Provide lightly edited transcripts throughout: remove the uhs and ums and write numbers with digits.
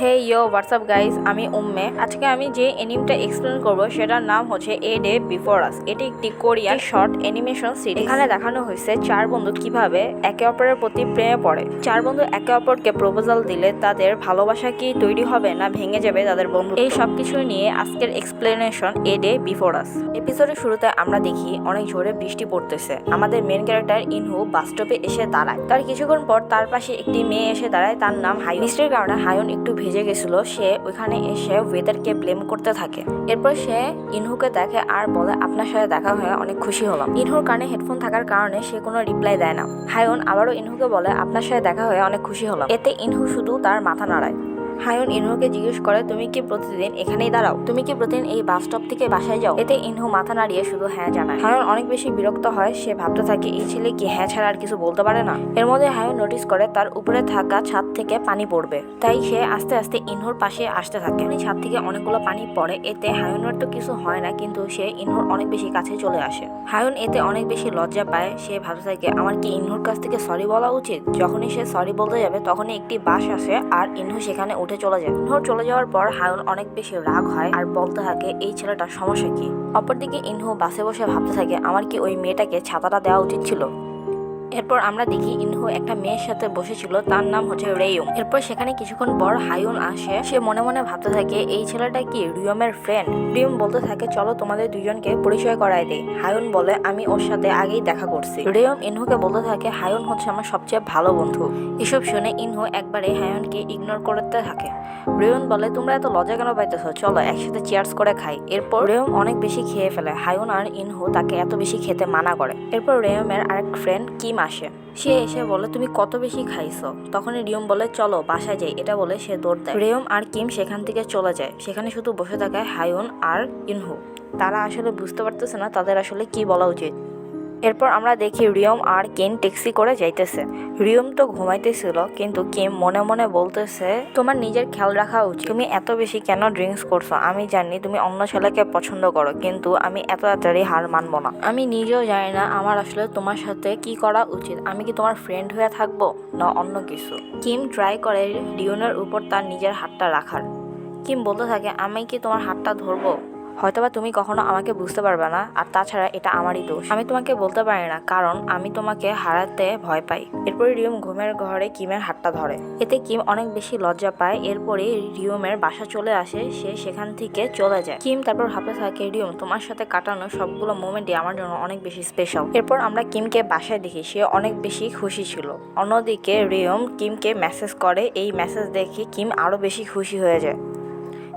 হে ইয়ো WhatsApp guys, আমি উম্মে। আজকে আমি যে এনিমেটা এক্সপ্লেন করব সেটার নাম হচ্ছে এ ডে বিফোর আস। এটি একটি কোরিয়ান শর্ট অ্যানিমেশন সিরিজ। এখানে দেখানো হয়েছে চার বন্ধু কিভাবে একে অপরের প্রতি প্রেমে পড়ে। চার বন্ধু একে অপরকে প্রপোজাল দিলে তাদের ভালোবাসা কি তৈরি হবে না ভেঙে যাবে তাদের বন্ধু, এই সব কিছু নিয়ে আজকের explanation a day before us. এপিসোডের শুরুতে আমরা দেখি অনেক জোরে বৃষ্টি পড়তেছে। আমাদের মেন ক্যারেক্টার ইনহু বাস স্টপে এসে দাঁড়ায়। তার কিছুক্ষণ পর তার পাশে একটি মেয়ে এসে দাঁড়ায়, তার নাম হায়ুন। বৃষ্টির কারণে হায়ুন একটু ভিজে গেছিল। সে ওইখানে এসে ওয়েদারকে ব্লেম করতে থাকে। এরপর সে ইনহুকে দেখে আর বলে, আপনার সাথে দেখা হয়ে অনেক খুশি হলাম। ইনহুর কানে হেডফোন থাকার কারণে সে কোনো রিপ্লাই দেয় না। হায়ুন আবারও ইনহুকে বলে, আপনার সাথে দেখা হয়ে অনেক খুশি হলাম। এতে ইনহু শুধু তার মাথা নাড়ায়। হায়ুন ইনহুকে জিজ্ঞেস করে, তুমি কি প্রতিদিন এখানেই দাঁড়াও? তুমি কি প্রতিদিন এই বাস স্টপ থেকে বাসায় যাও? এতে ইনহু মাথা নাড়িয়ে শুধু হ্যাঁ জানায়। হায়ুন অনেক বেশি বিরক্ত হয়। সে ভাবতে থাকে এই ছেলে কি হ্যাঁ ছাড়া আর কিছু বলতে পারে না। এর মধ্যে হায়ুন নোটিস করে তার উপরে থাকা ছাদ থেকে পানি পড়বে। তাই সে আস্তে আস্তে ইনহুর পাশে আসতে থাকে। ছাদ থেকে অনেকগুলো পানি পড়ে। এতে হায়ুনের তো কিছু হয় না, কিন্তু সে ইনহুর অনেক বেশি কাছে চলে আসে। হায়ুন এতে অনেক বেশি লজ্জা পায়। সে ভাবতে থাকে আমার কি ইনহুর কাছ থেকে সরি বলা উচিত? যখনই সে সরি বলতে যাবে তখনই একটি বাস আসে আর ইনহু সেখানে উঠে চলে যায়। ইনহুর চলে যাওয়ার পর হায়ুন অনেক বেশি রাগ হয় আর বলতে থাকে এই ছেলেটার সমস্যা কি। অপরদিকে ইনহু বাসে বসে ভাবতে থাকে আমার কি ওই মেয়েটাকে ছাতাটা দেওয়া উচিত ছিল। এরপর আমরা দেখি ইনহু একটা মেয়ের সাথে বসেছিল, তার নাম হচ্ছে রেয়ুম। এরপর সেখানে কিছুক্ষণ পর হায়ুন আসে। সে মনে মনে ভাবতে থাকে এই ছেলেটা কি রিয়মের ফ্রেন্ড। রিয়ম বলতে থাকে চলো তোমাদের দুজনকে পরিচয় করায় দেই। হায়ুন বলে আমি ওর সাথে আগেই দেখা করছি। রিয়ম ইনহুকে বলতে থাকে হায়ুন হচ্ছে আমার সবচেয়ে ভালো বন্ধু। এসব শুনে ইনহু একবারে হায়ুনকে ইগনোর করতে থাকে। রিয়ম বলে তোমরা এত লজ্জা কেন পাইতেছো, চলো একসাথে চিয়ার্স করে খাই। এরপর রিয়ম অনেক বেশি খেয়ে ফেলে। হায়ুন আর ইনহু তাকে এত বেশি খেতে মানা করে। এরপর রিয়মের আরেক ফ্রেন্ড কিম আসে। সে এসে বলে তুমি কত বেশি খাইছো। তখনই রিয়ম বলে চলো বাসায় যাই। এটা বলে সে দৌড় দেয়। রিয়ম আর কিম সেখান থেকে চলে যায়। সেখানে শুধু বসে থাকে হায়ুন আর ইনহু। তারা আসলে বুঝতে পারতেছে না তাদের আসলে কি বলা উচিত। এরপর আমরা দেখি রিয়ম আর কিম ট্যাক্সি করে যাইতেছে। রিয়ম তো ঘুমাইতেছিল, কিন্তু কিম মনে মনে বলতেছে তোমার নিজের খেয়াল রাখা উচিত। তুমি এত বেশি কেন ড্রিঙ্কস করছো? আমি জানি তুমি অন্য ছেলেকে পছন্দ করো, কিন্তু আমি এত তাড়াতাড়ি হার মানবো না। আমি নিজেও জানি না আমার আসলে তোমার সাথে কি করা উচিত। আমি কি তোমার ফ্রেন্ড হয়ে থাকবো না অন্য কিছু? কিম ট্রাই করে রিয়নের উপর তার নিজের হাতটা রাখার। কিম বলতে থাকে আমি কি তোমার হাতটা ধরবো? হয়তোবা তুমি কখনো আমাকে বুঝতে পারবে না, আর তাছাড়া এটা আমারই দোষ। আমি তোমাকে বলতে পারি না কারণ আমি তোমাকে হারাতে ভয় পাই। এরপরে রিয়ম ঘুমের ঘরে কিমের হাতটা ধরে। এতে কিম অনেক বেশি লজ্জা পায়। এরপরে রিয়মের বাসা চলে আসে। সে সেখান থেকে চলে যায়। কিম তারপর ভাবতে থাকে রিয়ম তোমার সাথে কাটানো সবগুলো মোমেন্টই আমার জন্য অনেক বেশি স্পেশাল। এরপর আমরা কিমকে বাসায় দেখি। সে অনেক বেশি খুশি ছিল। অন্যদিকে রিয়ম কিমকে মেসেজ করে। এই মেসেজ দেখে কিম আরো বেশি খুশি হয়ে যায়।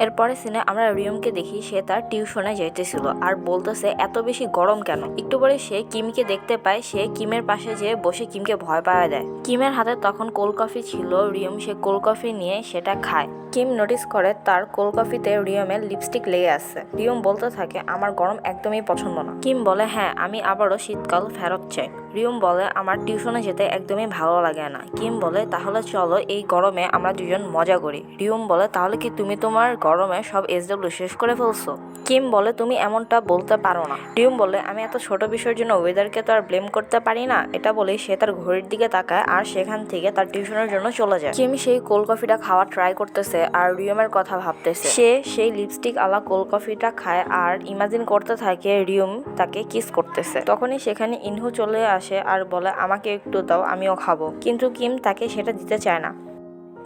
এরপরে সিনে আমরা রিয়মকে দেখি। সে তার টিউশনে যাইতেছিল আর বলতেছে এত বেশি গরম কেন। একটু পরে সে কিমকে দেখতে পায়। সে কিমের পাশে যেয়ে বসে কিমকে ভয় পাওয়া দেয়। কিমের হাতে তখন কোল্ড কফি ছিল। রিয়ম সে কোল্ড কফি নিয়ে সেটা খায়। কিম নোটিস করে তার কোল্ড কফিতে রিয়মের লিপস্টিক লেগে আছে। রিয়ম বলতে থাকে আমার গরম একদমই পছন্দ না। কিম বলে হ্যাঁ আমি আবারও শীতকাল ফেরত চাই। রিয়ম বলে আমার টিউশনে যেতে একদমই ভালো লাগে না। কিম বলে তাহলে চলো এই গরমে আমরা দুজন মজা করি। রিয়ম বলে তাহলে কি তুমি তোমার গরমে সব SW শেষ করে ফেলছো? কিম বলে তুমি এমনটা বলতে পারো না। রিয়ম বলে আমি এত ছোট বিষয়ের জন্য ওয়েদারকে তো আর ব্লেম করতে পারি না। এটা বলেই সে তার ঘড়ির দিকে তাকায় আর সেখান থেকে তার টিউশনের জন্য চলে যায়। কিম সেই কোল্ড কফিটা খাওয়া ট্রাই করতেছে আর রিয়মের কথা ভাবতেছে। সে সেই লিপস্টিক আলা কোল্ড কফিটা খায় আর ইমাজিন করতে থাকে রিয়ম তাকে কিস করতেছে। তখনই সেখানে ইনহু চলে আসে আর বলে আমাকে একটু দাও আমিও খাবো, কিন্তু কিম তাকে সেটা দিতে চায় না।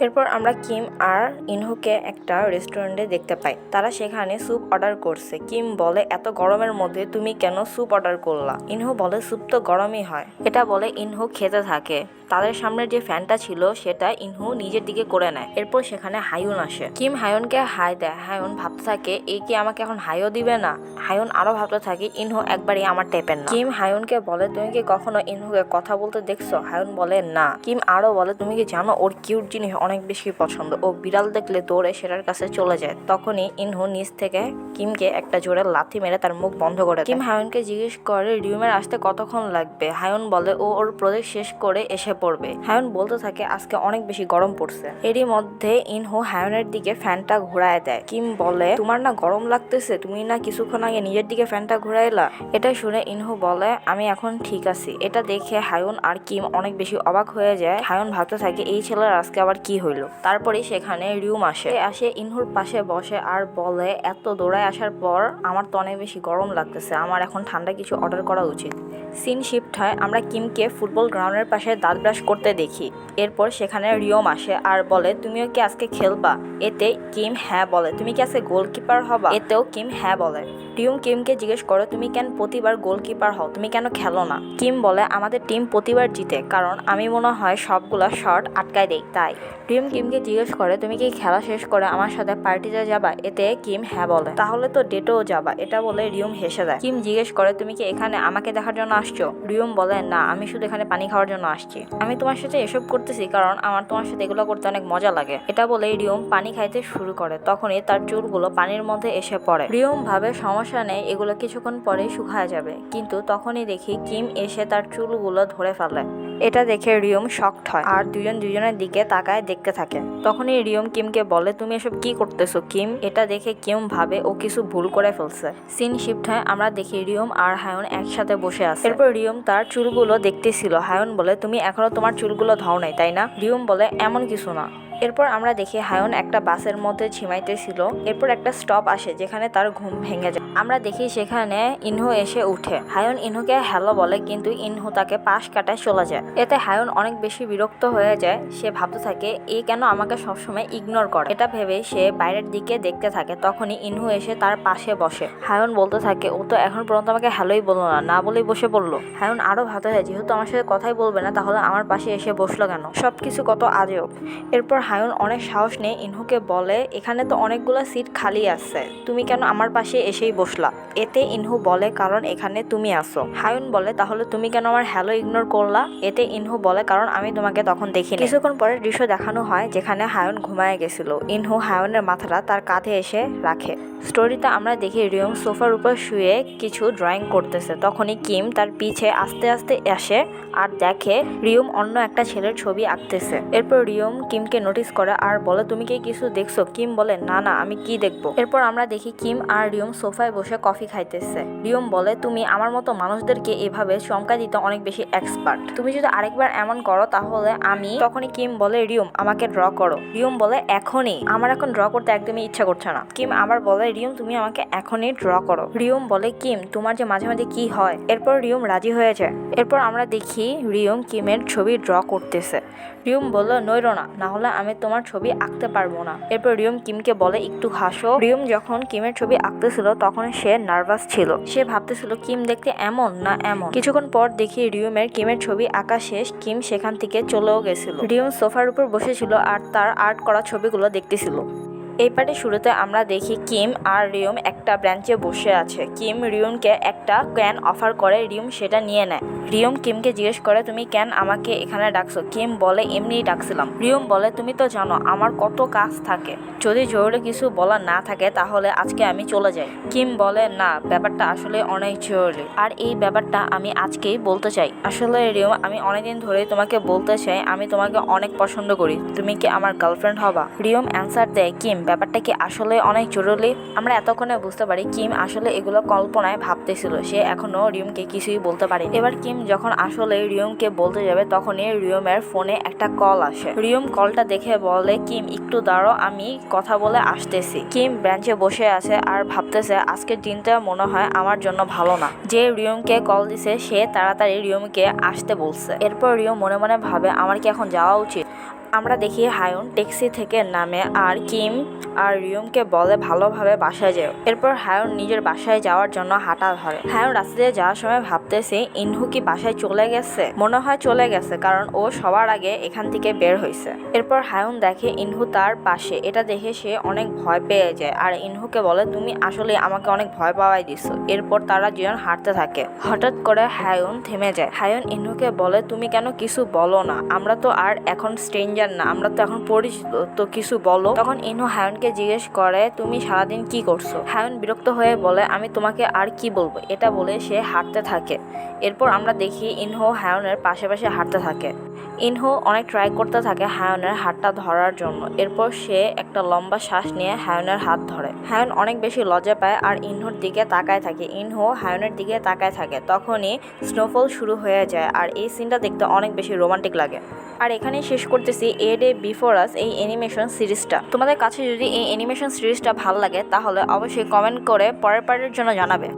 এরপর আমরা কিম আর ইনহুকে একটা রেস্টুরেন্টে দেখতে পাই। তারা সেখানে স্যুপ অর্ডার করছে। কিম বলে এত গরমের মধ্যে তুমি কেন স্যুপ অর্ডার করলা? ইনহু বলে স্যুপ তো গরমই হয়। এটা বলে ইনহু খেতে থাকে। তাদের সামনে যে ফ্যানটা ছিল সেটা ইনহু নিজের দিকে করে নেয়। এরপর সেখানে হায়ুন আসে। কিম হায়ুনকে হাই দেয়। হায়ুন ভাবতে থাকে এই কি আমাকে এখন হাইও দিবে না। হায়ুন আরো ভাবতে থাকে ইনহু একবারই আমার টাইপের না। কিম হায়ুনকে বলে তুমি কি কখনো ইনহুকে কথা বলতে দেখছো? হায়ুন বলে না। কিম আরো বলে তুমি কি জানো ওর কিউট জিনিস অনেক বেশি পছন্দ। ও বিড়াল দেখলে দৌড়ে সেটার কাছে চলে যায়। তখনই ইনহু নিচ থেকে কিমকে একটা জোরে লাথি মেরে তার মুখ বন্ধ করে দেয়। কিম হায়ুনকে জিজ্ঞেস করে রিয়মের আসতে কতক্ষণ লাগবে। হায়ুন বলে ও ওর প্রজেক্ট শেষ করে এসে পড়বে। হায়ুন বলতে থাকে আজকে অনেক বেশি গরম পড়ছে। এরই মধ্যে ইনহো হায়ুনের দিকে ফ্যানটা ঘুরায় দেয়। কিম বলে তোমার না গরম লাগতেছে, তুমি না কিছুক্ষণ আগে নিজের দিকে ফ্যানটা ঘুরাইলা। এটা শুনে ইনহো বলে আমি এখন ঠিক আছি। এটা দেখে হায়ুন আর কিম অনেক বেশি অবাক হয়ে যায়। হায়ুন ভাবতে থাকে এই ছেলের আজকে আবার কি হইলো। তারপরে সেখানে রিউম আসে ইনহুর পাশে বসে আর বলে এত দৌড়ায় আসার পর আমার তো অনেক বেশি গরম লাগতেছে, আমার এখন ঠান্ডা কিছু অর্ডার করা উচিত। সিন শিফট হয়, আমরা কিমকে ফুটবল গ্রাউন্ডের পাশে দাঁত ব্রাশ করতে দেখি। এরপর সেখানে রিয়ম আসে আর বলে তুমিও কি আজকে খেলবা? এতে কিম হ্যাঁ বলে। তুমি কি আজকে গোলকিপার হবা? এতেও কিম হ্যাঁ বলে। রিয়ম কিমকে জিজ্ঞেস করো তুমি কেন প্রতিবার গোলকিপার হও, তুমি কেন খেলো না? কিম বলে আমাদের টিম প্রতিবার জিতে, কারণ আমি মনে হয় সবগুলা শট আটকায় দেই তাই। রিয়ম কিমকে জিজ্ঞেস করে তুমি কি খেলা শেষ করে আমার সাথে পার্টিতে যাবা? এতে কিম হ্যাঁ বলে। তাহলে তো ডেটেও যাবা, এটা বলে রিয়ম হেসে দেয়। কিম জিজ্ঞেস করে তুমি কি এখানে আমাকে দেখার জন্য আসছো? রিয়ম বলে না, আমি শুধু এখানে পানি খাওয়ার জন্য আসছি। আমি তোমার সাথে এসব করতেছি কারণ আমার তোমার সাথে এগুলো করতে অনেক মজা লাগে। এটা বলে রিয়ম পানি খাইতে শুরু করে। তখনই তার চুলগুলো পানির মধ্যে এসে পড়ে। রিয়ম ভাবে সমস্যা নেই, এগুলো কিছুক্ষণ পরেই শুকায় যাবে। কিন্তু তখনই দেখি কিম এসে তার চুলগুলো ধরে ফেলে। এটা দেখে রিয়ম শকড হয় আর দুজন দুজনের দিকে তাকায় দেখতে থাকে। তখনই রিয়ম কিমকে বলে তুমি এসব কি করতেছো কিম? এটা দেখে কিম ভাবে ও কিছু ভুল করে ফেলছে। সিন শিফট হয়, আমরা দেখি রিয়ম আর হায়ুন একসাথে বসে আছে। এরপর রিয়ম তার চুলগুলো দেখতেছিল। হায়ুন বলে তুমি এখনো তোমার চুলগুলো ধাও নাই তাই না? রিয়ম বলে এমন কিছু না। এরপর আমরা দেখি হায়ুন একটা বাসের মধ্যে ঝিমাইতেছিল। এরপর একটা স্টপ আসে যেখানে তার ঘুম ভেঙে যায়। আমরা দেখি সেখানে ইনহো এসে উঠে। হায়ুন ইনহুকে হ্যালো বলে কিন্তু ইনহো তাকে পাশ কাটায় চলে যায়। এতে হায়ুন অনেক বেশি বিরক্ত হয়ে যায়। সে ভাবতে থাকে এ কেন আমাকে সবসময় ইগনোর করে। এটা ভেবে সে বাইরের দিকে দেখতে থাকে। তখনই ইনহো এসে তার পাশে বসে। হায়ুন বলতে থাকে ও তো এখন পর্যন্ত আমাকে হ্যালোই বললো না, না বলেই বসে পড়লো। হায়ুন আরো ভাবতে থাকে যেহেতু আমার সাথে কথাই বলবে না তাহলে আমার পাশে এসে বসলো কেন, সবকিছু কত আজব। এরপর হায়ুন অনেক সাহস নিয়ে ইনহুকে বলে এখানে তো অনেকগুলো সিট খালি আছে, তুমি কেন আমার পাশে এসেই বসলা? এতে ইনহু বলে কারণ এখানে তুমি আসো। হায়ুন বলে তাহলে তুমি কেন আমার হ্যালো ইগনোর করলা? এতে ইনহু বলে কারণ আমি তোমাকে তখন দেখিনি। কিছুক্ষণ পরে দৃশ্য দেখানো হয় যেখানে হায়ুন ঘুমায় গেছিল। ইনহু হায়ুনের মাথাটা তার কাঁধে এসে রাখে। স্টোরিতে আমরা দেখি রিয়ম সোফার উপর শুয়ে কিছু ড্রয়িং করতেছে। তখনই কিম তার পিছে আস্তে আস্তে আসে আর দেখে রিয়ম অন্য একটা ছেলের ছবি আঁকতেছে। এরপর রিয়ম কিমকে নোটিস করে আর বলে তুমি কি কিছু দেখছো? কিম বলে না না, আমি কি দেখবো। এরপর আমরা দেখি কিম আর রিয়ম সোফায় বসে কফি খাইতেছে। রিয়ম বলে তুমি আমার মতো মানুষদেরকে এভাবে চমকা দিতে অনেক বেশি এক্সপার্ট, তুমি যদি আরেকবার এমন করো তাহলে আমি। তখনই কিম বলে রিয়ম আমাকে ড্র করো। রিয়ম বলে এখনই? আমার এখন ড্র করতে একদমই ইচ্ছা করছে না। কিম আবার বলে রিয়ম তুমি আমাকে এখনই ড্র করো। রিয়ম বলে কিম তোমার যে মাঝে মাঝে কি হয়। এরপর রিয়ম রাজি হয়ে যায়। এরপর আমরা দেখি রিয়ম কিমের ছবি ড্র করতেছে। রিয়ম বলল নইরো না, না হলে আমি তোমার ছবি আঁকতে পারবো না। এরপর রিয়ম কিমকে বলে একটু হাসো। রিয়ম যখন কিমের ছবি আঁকতেছিল তখন সে নার্ভাস ছিল। সে ভাবতেছিল কিম দেখতে এমন না এমন। কিছুক্ষণ পর দেখি রিয়মের কিমের ছবি আঁকা শেষ। কিম সেখান থেকে চলেও গেছিল। রিয়ম সোফার উপর বসেছিল আর তার আর্ট করা ছবিগুলো দেখতেছিল। এই পার্টির শুরুতে আমরা দেখি কিম আর রিয়ম একটা ব্রাঞ্চে বসে আছে। কিম রিয়মকে একটা ক্যান অফার করে, রিয়ম সেটা নিয়ে নেয়। রিয়ম কিমকে জিজ্ঞেস করে তুমি কেন আমাকে এখানে ডাকছো? কিম বলে এমনিই ডাকছিলাম। রিয়ম বলে তুমি তো জানো আমার কত কাজ থাকে, যদি জরুরি কিছু বলার না থাকে তাহলে আজকে আমি চলে যাই। কিম বলে না, ব্যাপারটা আসলে অনেক জরুরি আর এই ব্যাপারটা আমি আজকেই বলতে চাই। আসলে রিয়ম আমি অনেকদিন ধরেই তোমাকে বলতে চাই আমি তোমাকে অনেক পছন্দ করি, তুমি কি আমার গার্লফ্রেন্ড হবা? রিয়ম অ্যান্সার দেয় কিম ব্যাপারটা কি আসলে অনেক জরুরি? আমরা এতক্ষণে বুঝতে পারি কিম আসলে এগুলো কল্পনায় ভাবতেছিল, সে এখনো রিয়মকে কিছুই বলতে পারে। এবার কিম যখন আসলে রিয়মকে বলতে যাবে তখনই রিয়মের ফোনে একটা কল আসে। রিয়ম কলটা দেখে বলে কিম একটু দাঁড়াও, আমি কথা বলে আসতেছি। কিম ব্রাঞ্চে বসে আছে আর ভাবতেছে আজকের দিনটা মনে হয় আমার জন্য ভালো না। যে রিয়মকে কল দিছে সে তাড়াতাড়ি রিয়মকে আসতে বলছে। এরপর রিয়ম মনে মনে ভাবে আমার কি এখন যাওয়া উচিত। আমরা দেখি হায়ুন ট্যাক্সি থেকে নামে আর কিম আর রিয়মকে বলে ভালোভাবে বাসায় যাও। এরপর হায়ুন নিজের বাসায় যাওয়ার জন্য হাঁটা ধরে। হায়ুন রাস্তা দিয়ে যাওয়ার সময় ভাবতেছে ইনহু কি বাসায় চলে গেছে? মনে হয় চলে গেছে, কারণ ও সবার আগে এখান থেকে বের হয়েছে। এরপর হায়ুন দেখে ইনহু তার পাশে। এটা দেখে সে অনেক ভয় পেয়ে যায় আর ইনহুকে বলে তুমি আসলে আমাকে অনেক ভয় পাওয়াই দিছো। এরপর তারা দুজন হাঁটতে থাকে। হঠাৎ করে হায়ুন থেমে যায়। হায়ুন ইনহুকে বলে তুমি কেন কিছু বলো না? আমরা তো আর এখন স্ট্রেঞ্জার না, আমরা তো এখন পরিচিত, তো কিছু বলো। তখন ইনহু হায়ুনকে জিজ্ঞেস করে তুমি সারাদিন কি করছো? হায়ুন বিরক্ত হয়ে বলে আমি তোমাকে আর কি বলবো। এটা বলে সে হাঁটতে থাকে। এরপর আমরা দেখি ইনহু হায়ুনের পাশে পাশে হাঁটতে থাকে। ইনহো অনেক ট্রাই করতে থাকে হায়নের হাতটা ধরার জন্য। এরপর সে একটা লম্বা শ্বাস নিয়ে হায়নের হাত ধরে। হায়ন অনেক বেশি লজ্জা পায় আর ইনহোর দিকে তাকায় থাকে। ইনহো হায়নের দিকে তাকায় থাকে, তখনই স্নোফল শুরু হয়ে যায় আর এই সিনটা দেখতে অনেক বেশি রোমান্টিক লাগে। আর এখানেই শেষ করতেছি এ ডে বিফোর আস এই অ্যানিমেশন সিরিজটা। তোমাদের কাছে যদি এই অ্যানিমেশন সিরিজটা ভালো লাগে তাহলে অবশ্যই কমেন্ট করে পরের পার্টের জন্য জানাবে।